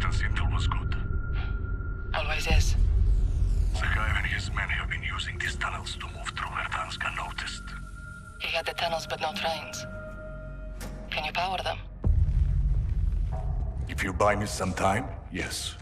captain's intel was good. Always is. The guy and his men have been using these tunnels to move through Verdansk unnoticed. He had the tunnels but no trains. Can you power them? If you buy me some time, yes.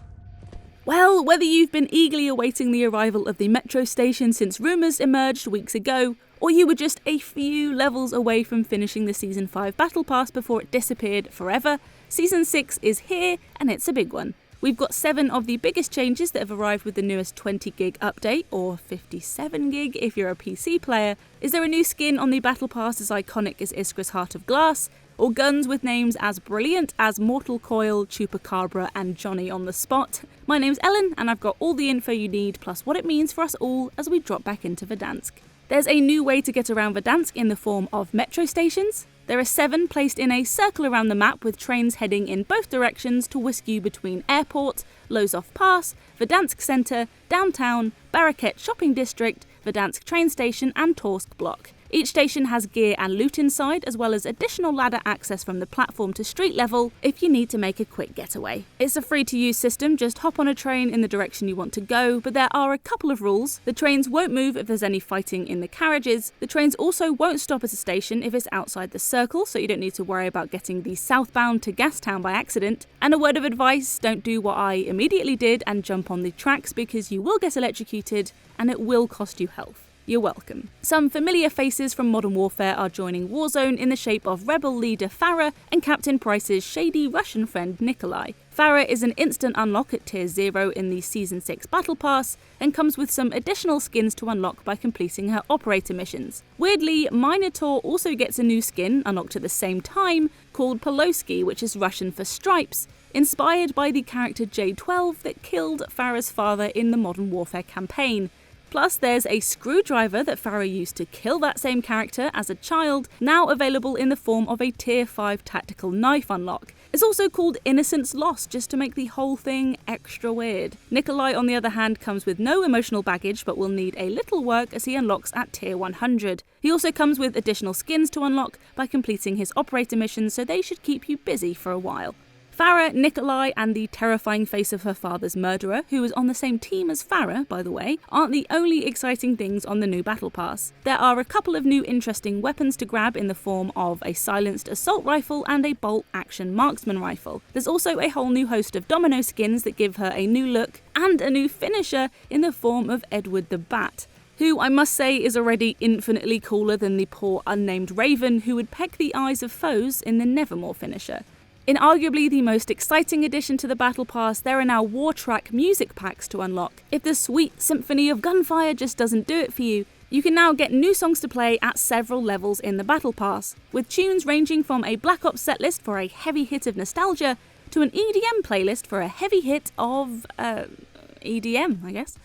Well, whether you've been eagerly awaiting the arrival of the metro station since rumours emerged weeks ago, or you were just a few levels away from finishing the Season 5 Battle Pass before it disappeared forever, Season 6 is here, and it's a big one. We've got 7 of the biggest changes that have arrived with the newest 20 gig update, or 57 gig if you're a PC player. Is there a new skin on the Battle Pass as iconic as Iskra's Heart of Glass? Or guns with names as brilliant as Mortal Coil, Chupacabra and Johnny on the Spot? My name's Ellen, and I've got all the info you need, plus what it means for us all as we drop back into Verdansk. There's a new way to get around Verdansk in the form of metro stations. There are 7 placed in a circle around the map with trains heading in both directions to whisk you between Airport, Lozov Pass, Verdansk Centre, Downtown, Baraket Shopping District, Verdansk Train Station and Torsk Block. Each station has gear and loot inside, as well as additional ladder access from the platform to street level if you need to make a quick getaway. It's a free-to-use system, just hop on a train in the direction you want to go, but there are a couple of rules. The trains won't move if there's any fighting in the carriages. The trains also won't stop at a station if it's outside the circle, so you don't need to worry about getting the southbound to Gastown by accident. And a word of advice, don't do what I immediately did and jump on the tracks, because you will get electrocuted and it will cost you health. You're welcome. Some familiar faces from Modern Warfare are joining Warzone in the shape of rebel leader Farah and Captain Price's shady Russian friend Nikolai. Farah is an instant unlock at tier 0 in the Season 6 Battle Pass and comes with some additional skins to unlock by completing her operator missions. Weirdly, Minotaur also gets a new skin, unlocked at the same time, called Poloski, which is Russian for stripes, inspired by the character J12 that killed Farah's father in the Modern Warfare campaign. Plus, there's a screwdriver that Farah used to kill that same character as a child, now available in the form of a tier 5 tactical knife unlock. It's also called Innocence Lost, just to make the whole thing extra weird. Nikolai, on the other hand, comes with no emotional baggage, but will need a little work as he unlocks at tier 100. He also comes with additional skins to unlock by completing his operator missions, so they should keep you busy for a while. Farah, Nikolai, and the terrifying face of her father's murderer, who is on the same team as Farah, by the way, aren't the only exciting things on the new Battle Pass. There are a couple of new interesting weapons to grab in the form of a silenced assault rifle and a bolt-action marksman rifle. There's also a whole new host of domino skins that give her a new look and a new finisher in the form of Edward the Bat, who I must say is already infinitely cooler than the poor unnamed Raven who would peck the eyes of foes in the Nevermore finisher. In arguably the most exciting addition to the Battle Pass, there are now war track music packs to unlock. If the sweet symphony of gunfire just doesn't do it for you, you can now get new songs to play at several levels in the Battle Pass, with tunes ranging from a Black Ops setlist for a heavy hit of nostalgia to an EDM playlist for a heavy hit of, EDM, I guess.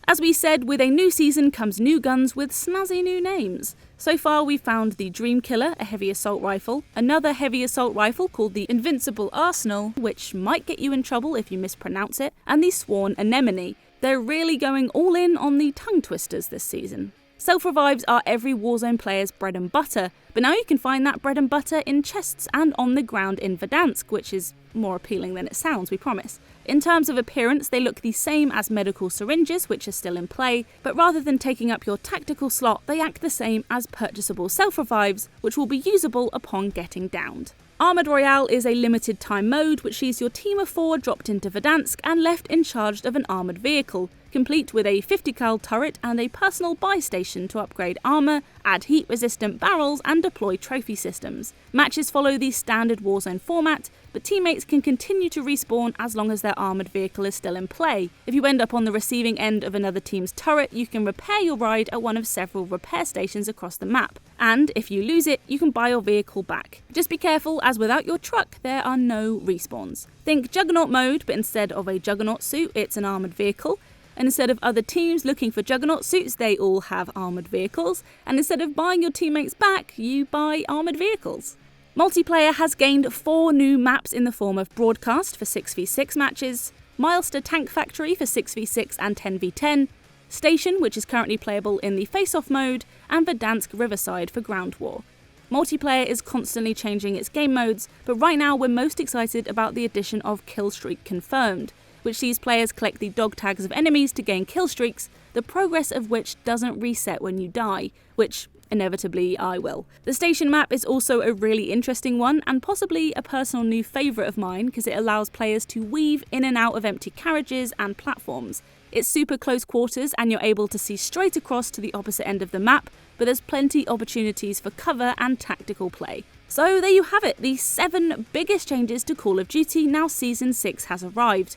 As we said, with a new season comes new guns with snazzy new names. So far we've found the Dream Killer, a heavy assault rifle, another heavy assault rifle called the Invincible Arsenal, which might get you in trouble if you mispronounce it, and the Sworn Anemone. They're really going all in on the tongue twisters this season. Self-revives are every Warzone player's bread and butter, but now you can find that bread and butter in chests and on the ground in Verdansk, which is more appealing than it sounds, we promise. In terms of appearance, they look the same as medical syringes, which are still in play, but rather than taking up your tactical slot, they act the same as purchasable self-revives, which will be usable upon getting downed. Armoured Royale is a limited time mode which sees your team of 4 dropped into Verdansk and left in charge of an armoured vehicle, complete with a 50 cal turret and a personal buy station to upgrade armour, add heat resistant barrels and deploy trophy systems. Matches follow the standard Warzone format, but teammates can continue to respawn as long as their armoured vehicle is still in play. If you end up on the receiving end of another team's turret, you can repair your ride at one of several repair stations across the map. And if you lose it, you can buy your vehicle back. Just be careful, as without your truck, there are no respawns. Think Juggernaut mode, but instead of a Juggernaut suit, it's an armoured vehicle. And instead of other teams looking for Juggernaut suits, they all have armoured vehicles. And instead of buying your teammates back, you buy armoured vehicles. Multiplayer has gained 4 new maps in the form of Broadcast for 6v6 matches, Milester Tank Factory for 6v6 and 10v10, Station, which is currently playable in the face-off mode, and Verdansk Riverside for ground war. Multiplayer is constantly changing its game modes, but right now we're most excited about the addition of Killstreak Confirmed, which sees players collect the dog tags of enemies to gain kill streaks, the progress of which doesn't reset when you die, which inevitably I will. The station map is also a really interesting one, and possibly a personal new favourite of mine because it allows players to weave in and out of empty carriages and platforms. It's super close quarters and you're able to see straight across to the opposite end of the map, but there's plenty opportunities for cover and tactical play. So there you have it, the 7 biggest changes to Call of Duty now Season 6 has arrived.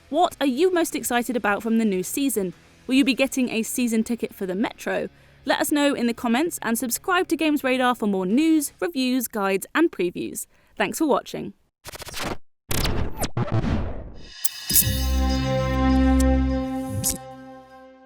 What are you most excited about from the new season? Will you be getting a season ticket for the Metro? Let us know in the comments and subscribe to Games Radar for more news, reviews, guides and previews. Thanks for watching.